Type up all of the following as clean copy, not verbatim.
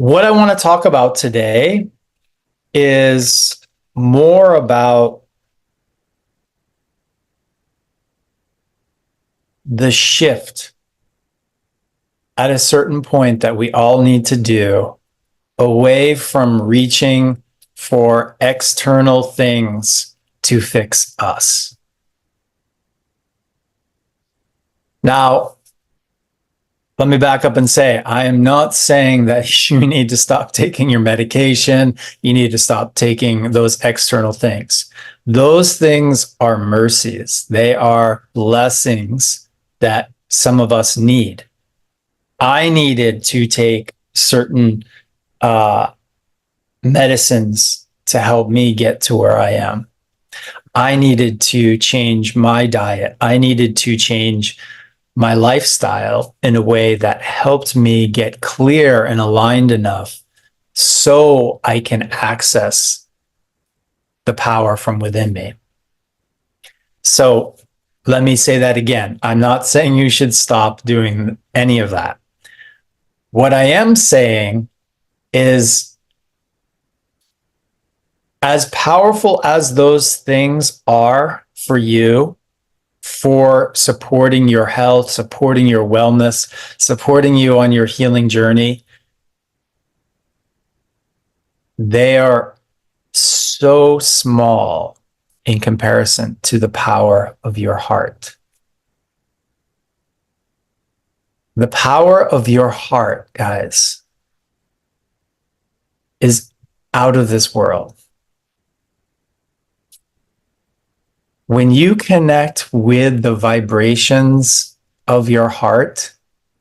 What I want to talk about today is more about the shift at a certain point that we all need to do away from reaching for external things to fix us. Now, let me back up and say, I am not saying that you need to stop taking your medication. You need to stop taking those external things. Those things are mercies. They are blessings that some of us need. I needed to take certain medicines to help me get to where I am. I needed to change my diet. I needed to change my lifestyle in a way that helped me get clear and aligned enough so I can access the power from within me. So let me say that again. I'm not saying you should stop doing any of that. What I am saying is, as powerful as those things are for you, for supporting your health, supporting your wellness, supporting you on your healing journey, they are so small in comparison to the power of your heart. The power of your heart, guys, is out of this world. When you connect with the vibrations of your heart,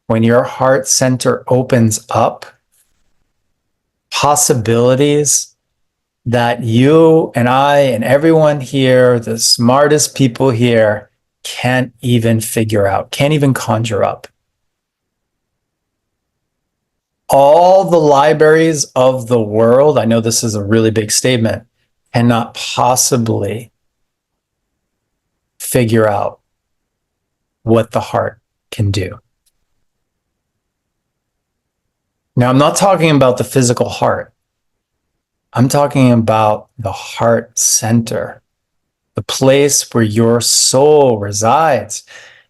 when your heart center opens up, possibilities that you and I and everyone here, the smartest people here, can't even figure out, can't even conjure up. All the libraries of the world, I know this is a really big statement, cannot possibly figure out what the heart can do. Now, I'm not talking about the physical heart. I'm talking about the heart center, the place where your soul resides.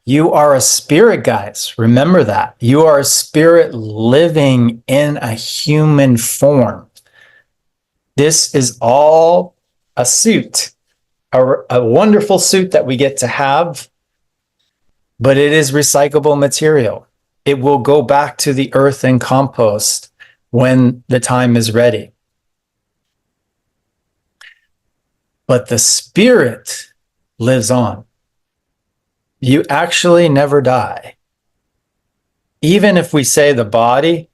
You are a spirit, guys. Remember that. You are a spirit living in a human form. This is all a suit. A wonderful suit that we get to have, but it is recyclable material. It will go back to the earth and compost when the time is ready. But the spirit lives on. You actually never die. Even if we say the body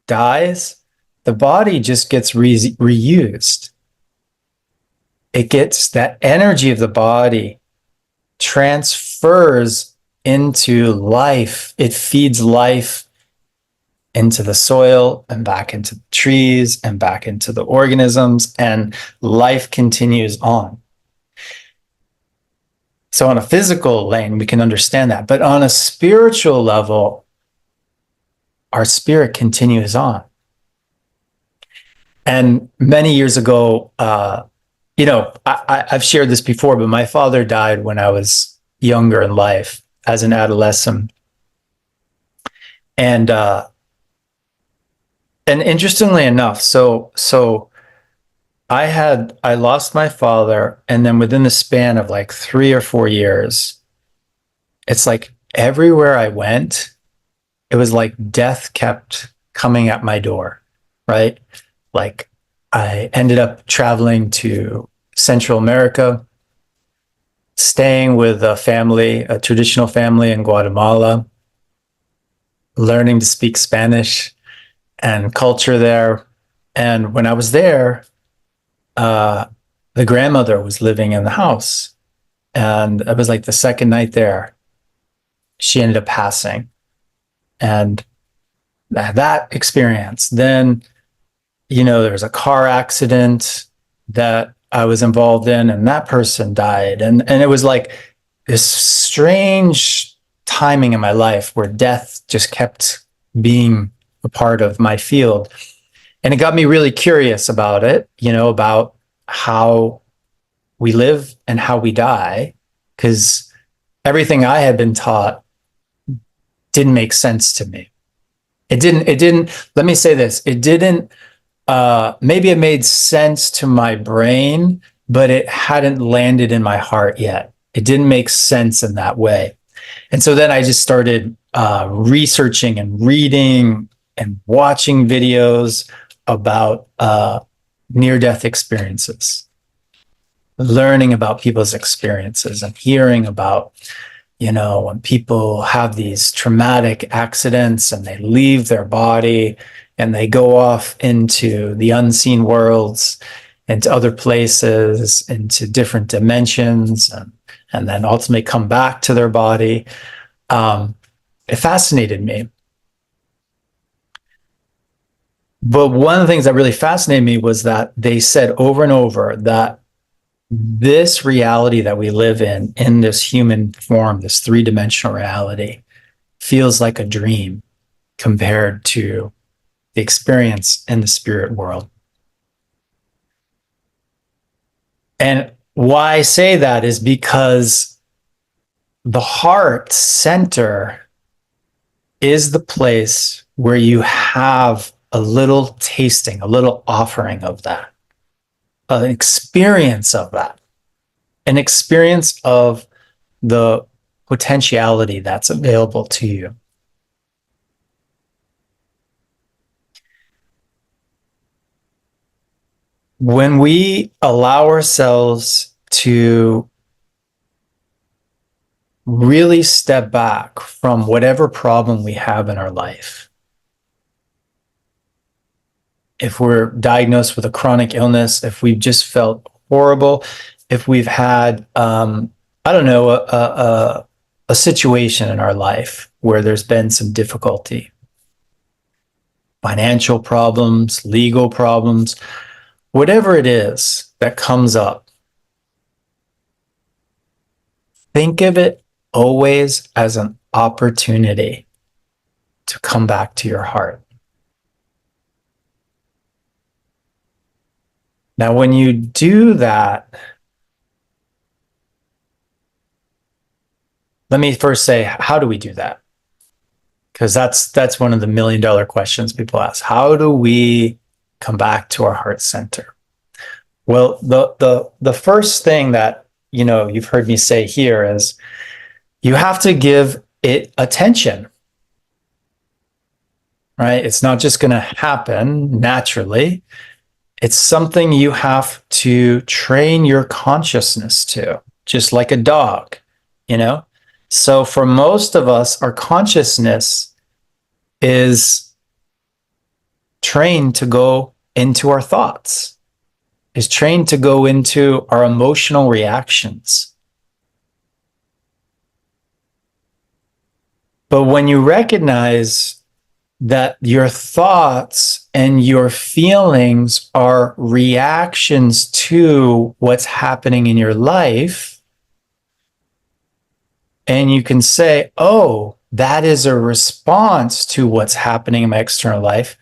dies, the body just gets reused. It gets that energy of the body transfers into life. It feeds life into the soil and back into the trees and back into the organisms, and life continues on. So on a physical lane, we can understand that. But on a spiritual level, our spirit continues on. And many years ago, I've shared this before, but my father died when I was younger in life as an adolescent. And interestingly enough, so I lost my father, and then within the span of like 3 or 4 years, it's like everywhere I went, it was like death kept coming at my door, right? Like I ended up traveling to Central America, staying with a family, a traditional family in Guatemala, learning to speak Spanish and culture there. And when I was there, the grandmother was living in the house, and it was like the second night there, she ended up passing. And that experience, then, there was a car accident that I was involved in, and that person died. And it was like this strange timing in my life where death just kept being a part of my field. And it got me really curious about it, about how we live and how we die, because everything I had been taught didn't make sense to me. It didn't, let me say this, it didn't, maybe it made sense to my brain, but it hadn't landed in my heart yet. It didn't make sense in that way. And so then I just started researching and reading and watching videos about near-death experiences, learning about people's experiences and hearing about, when people have these traumatic accidents and they leave their body and they go off into the unseen worlds, into other places, into different dimensions, and then ultimately come back to their body. It fascinated me. But one of the things that really fascinated me was that they said over and over that this reality that we live in this human form, this three-dimensional reality, feels like a dream compared to the experience in the spirit world. And why I say that is because the heart center is the place where you have a little tasting, a little offering of that, an experience of that, an experience of the potentiality that's available to you. When we allow ourselves to really step back from whatever problem we have in our life, if we're diagnosed with a chronic illness, if we've just felt horrible, if we've had, I don't know, a situation in our life where there's been some difficulty, financial problems, legal problems, whatever it is that comes up, think of it always as an opportunity to come back to your heart. Now, when you do that, let me first say, how do we do that? Because that's one of the $1,000,000 questions people ask. How do we come back to our heart center? Well, the first thing that you've heard me say here is you have to give it attention. Right? It's not just going to happen naturally. It's something you have to train your consciousness to, just like a dog, So for most of us, our consciousness is trained to go into our thoughts, is trained to go into our emotional reactions. But when you recognize that your thoughts and your feelings are reactions to what's happening in your life, and you can say, oh, that is a response to what's happening in my external life.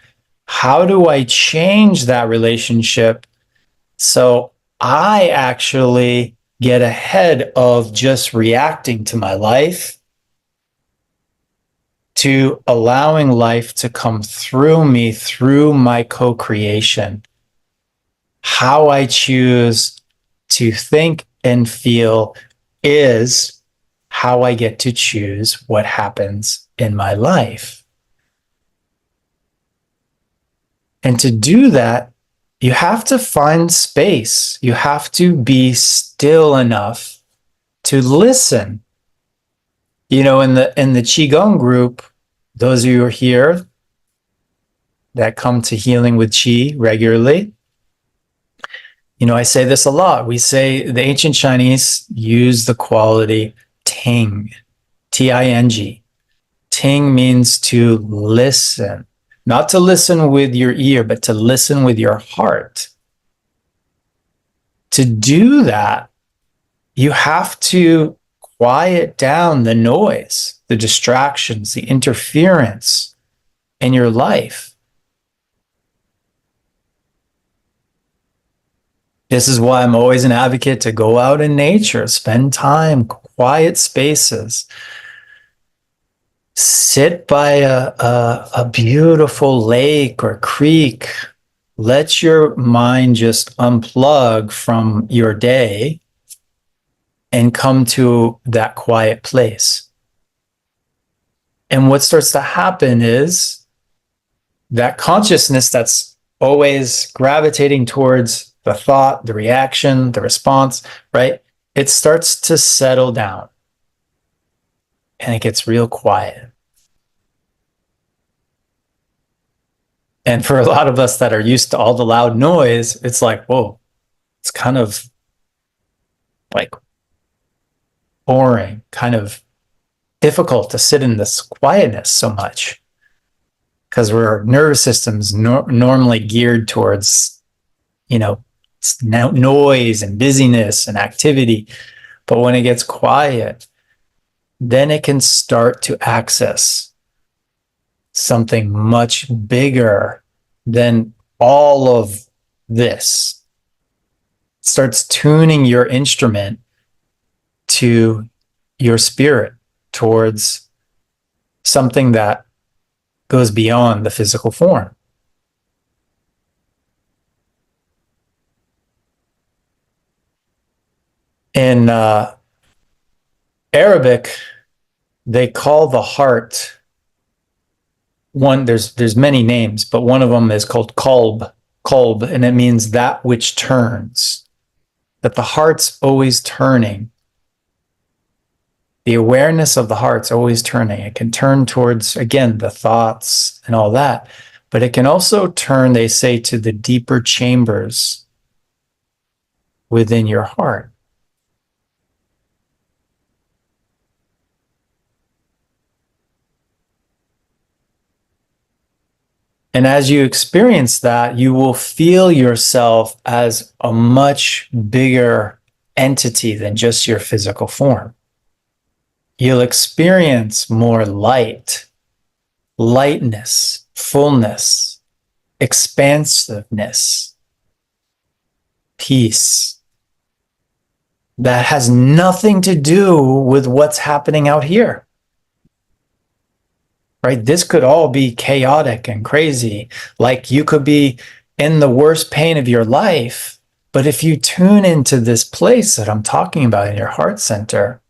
How do I change that relationship so I actually get ahead of just reacting to my life, to allowing life to come through me, through my co-creation? How I choose to think and feel is how I get to choose what happens in my life. And to do that, you have to find space. You have to be still enough to listen. In the Qigong group, those of you who are here that come to Healing with Qi regularly, I say this a lot. We say the ancient Chinese use the quality ting, T-I-N-G. Ting means to listen, not to listen with your ear, but to listen with your heart. To do that, you have to quiet down the noise, the distractions, the interference in your life. This is why I'm always an advocate to go out in nature, spend time, quiet spaces, sit by a beautiful lake or creek. Let your mind just unplug from your day and come to that quiet place. And what starts to happen is that consciousness that's always gravitating towards the thought, the reaction, the response, right? It starts to settle down and it gets real quiet. And for a lot of us that are used to all the loud noise, it's like, whoa, it's kind of like boring, kind of difficult to sit in this quietness so much because our nervous system's normally geared towards, you know, noise and busyness and activity. But when it gets quiet, then it can start to access something much bigger than all of this. It starts tuning your instrument to your spirit towards something that goes beyond the physical form. In Arabic, they call the heart one. There's many names, but one of them is called kolb, and it means that which turns. That the heart's always turning. The awareness of the heart's always turning. It can turn towards, again, the thoughts and all that, but it can also turn, they say, to the deeper chambers within your heart. And as you experience that, you will feel yourself as a much bigger entity than just your physical form. You'll experience more light, lightness, fullness, expansiveness, peace. That has nothing to do with what's happening out here. Right? This could all be chaotic and crazy. Like you could be in the worst pain of your life, but if you tune into this place that I'm talking about in your heart center,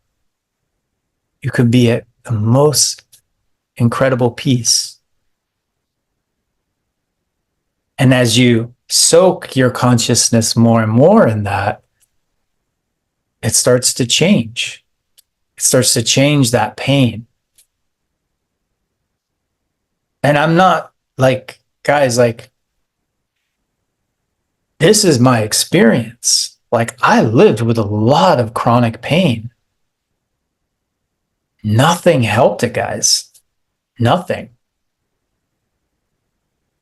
you could be at the most incredible peace. And as you soak your consciousness more and more in that, it starts to change. It starts to change that pain. And I'm not like, guys, like, this is my experience. Like, I lived with a lot of chronic pain. Nothing helped it, guys. Nothing.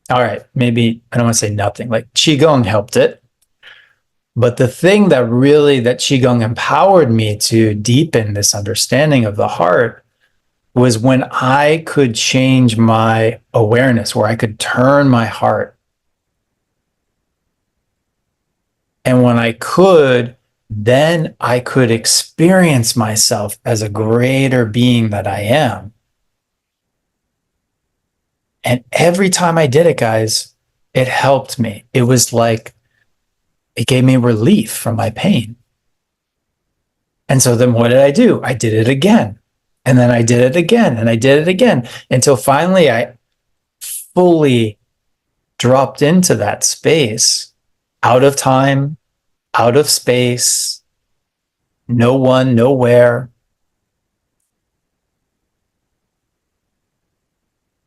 All right, maybe I don't want to say nothing. Like, Qigong helped it. But the thing that Qigong empowered me to deepen this understanding of the heart was when I could change my awareness, where I could turn my heart. And when I could, then I could experience myself as a greater being that I am. And every time I did it, guys, it helped me. It was like, it gave me relief from my pain. And so then what did I do? I did it again. And then I did it again, and I did it again, until finally I fully dropped into that space, out of time, out of space, no one, nowhere.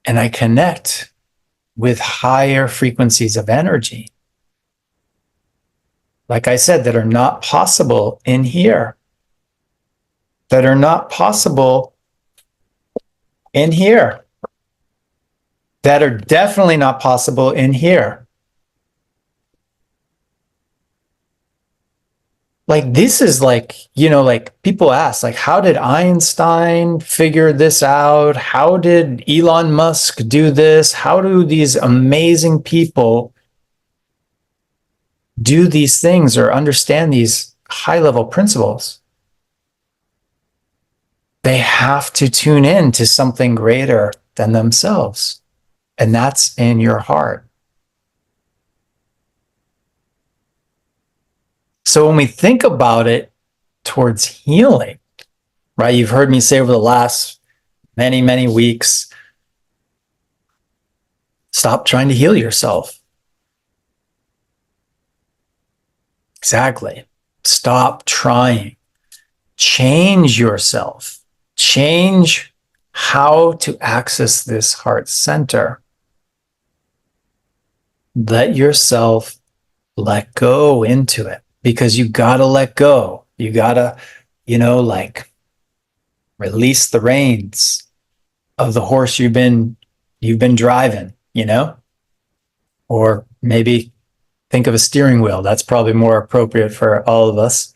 And I connect with higher frequencies of energy, like I said, that are not possible in here, that are not possible in here, that are definitely not possible in here. Like, this is like, you know, like people ask, like, how did Einstein figure this out? How did Elon Musk do this? How do these amazing people do these things or understand these high level principles, they have to tune in to something greater than themselves. And that's in your heart. So when we think about it towards healing, right? You've heard me say over the last many, many weeks, stop trying to heal yourself. Exactly. Stop trying. Change yourself. Change how to access this heart center. Let yourself let go into it, because you got to let go. You got to, like release the reins of the horse you've been driving, or maybe think of a steering wheel. That's probably more appropriate for all of us.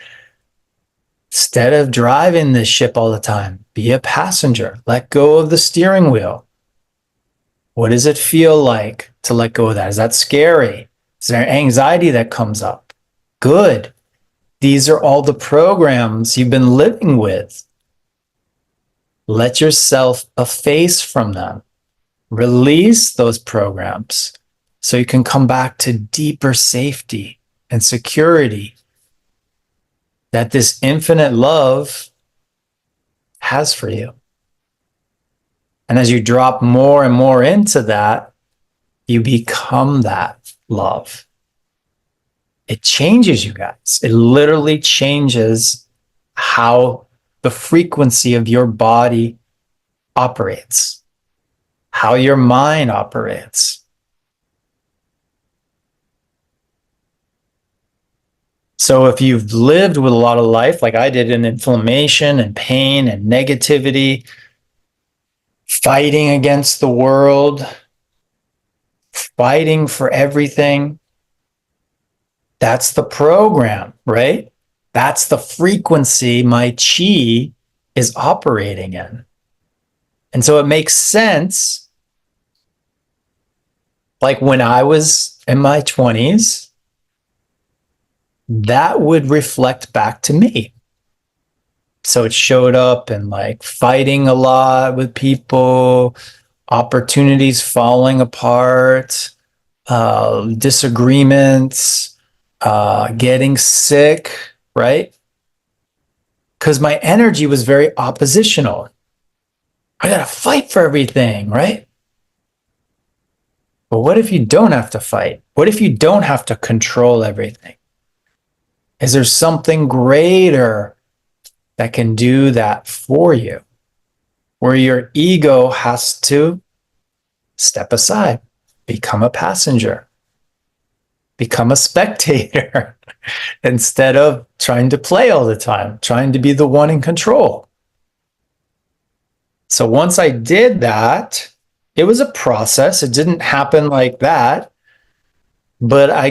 Instead of driving this ship all the time, be a passenger. Let go of the steering wheel. What does it feel like to let go of that? Is that scary? Is there anxiety that comes up? Good. These are all the programs you've been living with. Let yourself efface from them. Release those programs so you can come back to deeper safety and security that this infinite love has for you. And as you drop more and more into that, you become that love. It changes you guys. It literally changes how the frequency of your body operates, how your mind operates. So if you've lived with a lot of life, like I did, in inflammation and pain and negativity, fighting against the world, fighting for everything, that's the program, right? That's the frequency my chi is operating in. And so it makes sense. Like when I was in my 20s, that would reflect back to me. So it showed up in like fighting a lot with people, opportunities falling apart, disagreements, getting sick, right? Because my energy was very oppositional. I got to fight for everything, right? But what if you don't have to fight? What if you don't have to control everything? Is there something greater that can do that for you, where your ego has to step aside, become a passenger, become a spectator instead of trying to play all the time, trying to be the one in control? So once I did that, it was a process. It didn't happen like that, but I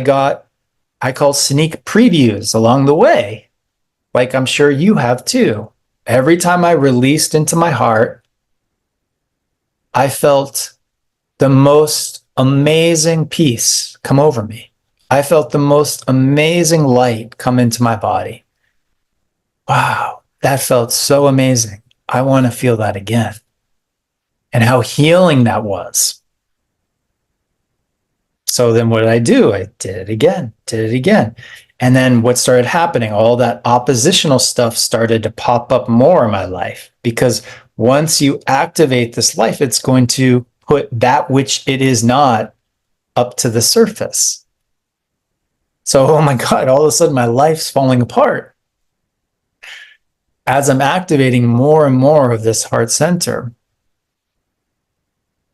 call sneak previews along the way, like I'm sure you have too. Every time I released into my heart, I felt the most amazing peace come over me. I felt the most amazing light come into my body. Wow, that felt so amazing. I want to feel that again. And how healing that was. So then what did I do? I did it again. And then what started happening? All that oppositional stuff started to pop up more in my life, because once you activate this life, it's going to put that which it is not up to the surface. So, oh my God, all of a sudden my life's falling apart as I'm activating more and more of this heart center.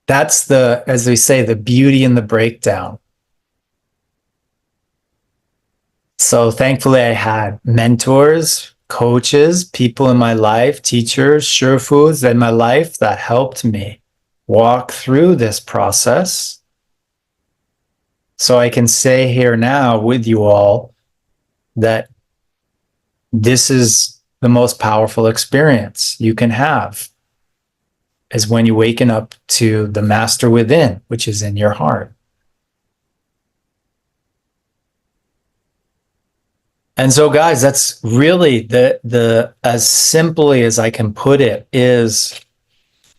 That's the, as we say, the beauty in the breakdown. So thankfully I had mentors, coaches, people in my life, teachers, shurfus in my life that helped me walk through this process. So I can say here now with you all that this is the most powerful experience you can have, is when you waken up to the master within, which is in your heart. And so, guys, that's really the as simply as I can put it is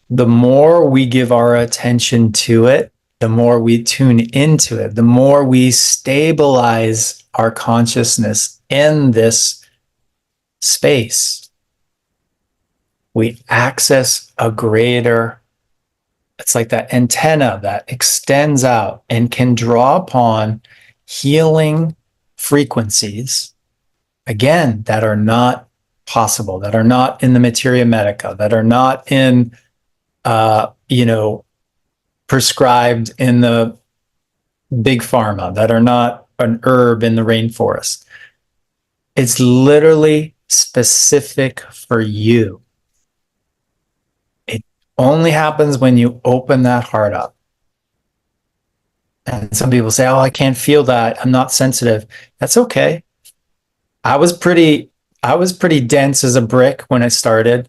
the more we give our attention to it, the more we tune into it, the more we stabilize our consciousness in this space, we access a greater, it's like that antenna that extends out and can draw upon healing frequencies, again, that are not possible, that are not in the materia medica, that are not in, prescribed in the big pharma, that are not an herb in the rainforest. It's literally specific for you. It only happens when you open that heart up. And some people say, "Oh, I can't feel that. I'm not sensitive." That's okay. I was pretty I was pretty dense as a brick when I started,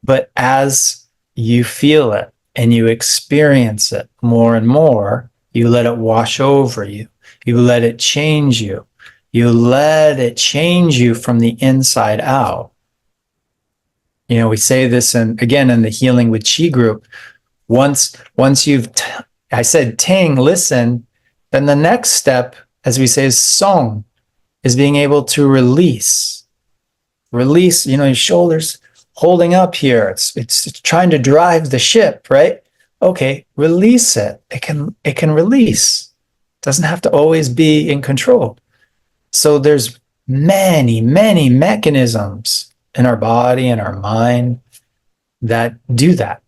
but as you feel it and you experience it more and more, you let it wash over you. You let it change you. You let it change you from the inside out. We say this, and again, in the Healing with Chi group, once you've I said ting, listen, then the next step, as we say, is song, is being able to release, your shoulders holding up here. It's trying to drive the ship, right? Okay, release it. It can release. It doesn't have to always be in control. So there's many, many mechanisms in our body and our mind that do that.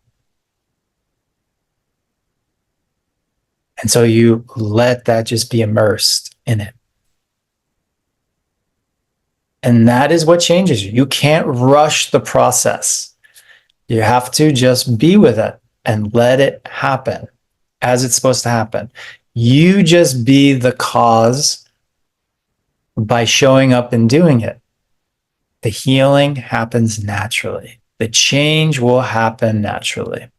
And so you let that just be immersed in it. And that is what changes you. You can't rush the process. You have to just be with it and let it happen as it's supposed to happen. You just be the cause by showing up and doing it. The healing happens naturally. The change will happen naturally.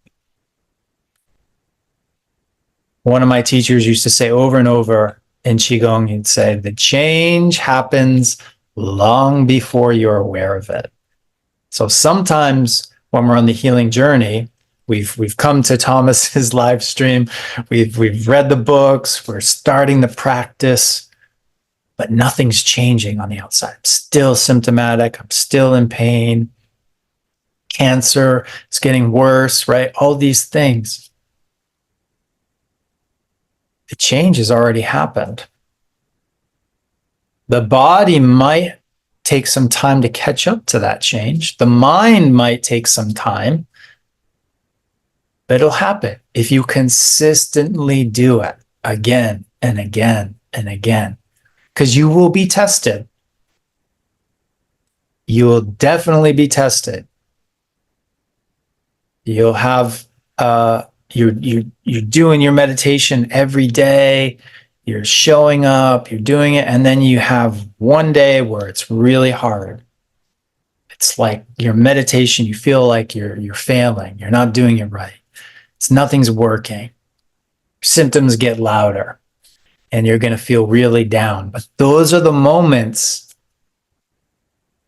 One of my teachers used to say over and over in Qigong, he'd say, the change happens long before you're aware of it. So sometimes when we're on the healing journey, we've come to Thomas's live stream, we've read the books, we're starting the practice, but nothing's changing on the outside. I'm still symptomatic, I'm still in pain, cancer is getting worse, right? All these things. The change has already happened. The body might take some time to catch up to that change. The mind might take some time, but it'll happen if you consistently do it again and again and again, because you will be tested. You will definitely be tested. You'll have, you're doing your meditation every day. You're showing up, you're doing it, and then you have one day where it's really hard. It's like your meditation, you feel like you're failing, you're not doing it right. Nothing's working. Symptoms get louder, and you're going to feel really down. But those are the moments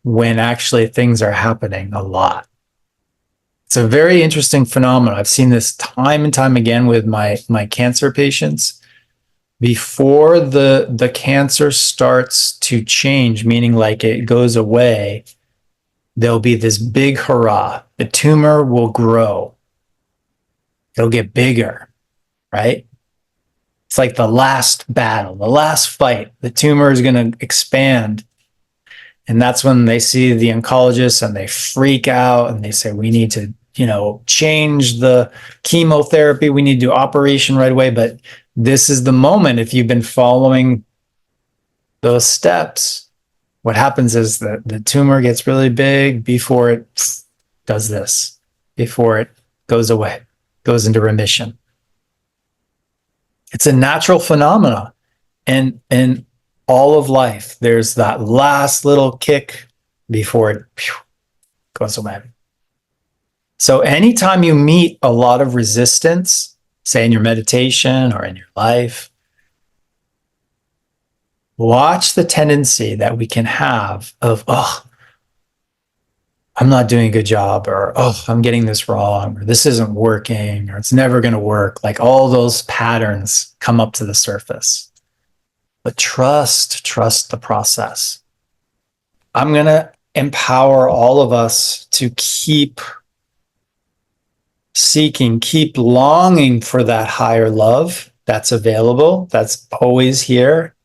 when actually things are happening a lot. It's a very interesting phenomenon. I've seen this time and time again with my cancer patients. Before the cancer starts to change, meaning like it goes away, there'll be this big hurrah. The tumor will grow. It'll get bigger, right? It's like the last battle, the last fight. The tumor is going to expand. And that's when they see the oncologist and they freak out and they say, we need to, change the chemotherapy. We need to do operation right away. But this is the moment. If you've been following those steps, what happens is that the tumor gets really big before it does this, before it goes away, goes into remission. It's a natural phenomenon. And in all of life, there's that last little kick before it goes away. So anytime you meet a lot of resistance, say in your meditation or in your life, watch the tendency that we can have of, oh, I'm not doing a good job, or, oh, I'm getting this wrong, or this isn't working, or it's never going to work. Like all those patterns come up to the surface. But trust the process. I'm going to empower all of us to keep seeking, keep longing for that higher love that's available, that's always here,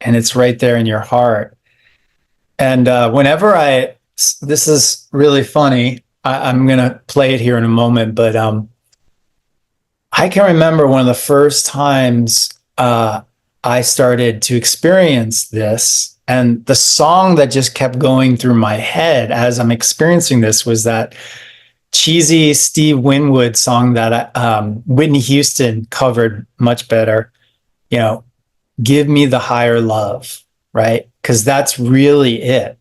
and it's right there in your heart. And whenever this is really funny. I'm going to play it here in a moment, but I can remember one of the first times I started to experience this. And the song that just kept going through my head as I'm experiencing this was that cheesy Steve Winwood song that Whitney Houston covered much better. You know, give me the higher love, right? Because that's really it.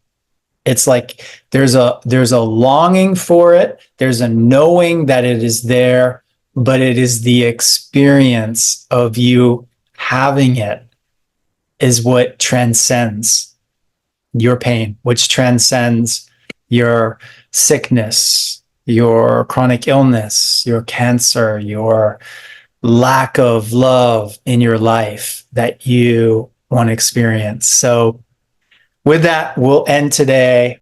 It's like there's a longing for it. There's a knowing that it is there, but it is the experience of you having it is what transcends your pain, which transcends your sickness, your chronic illness, your cancer, your lack of love in your life that you want to experience. So with that, we'll end today.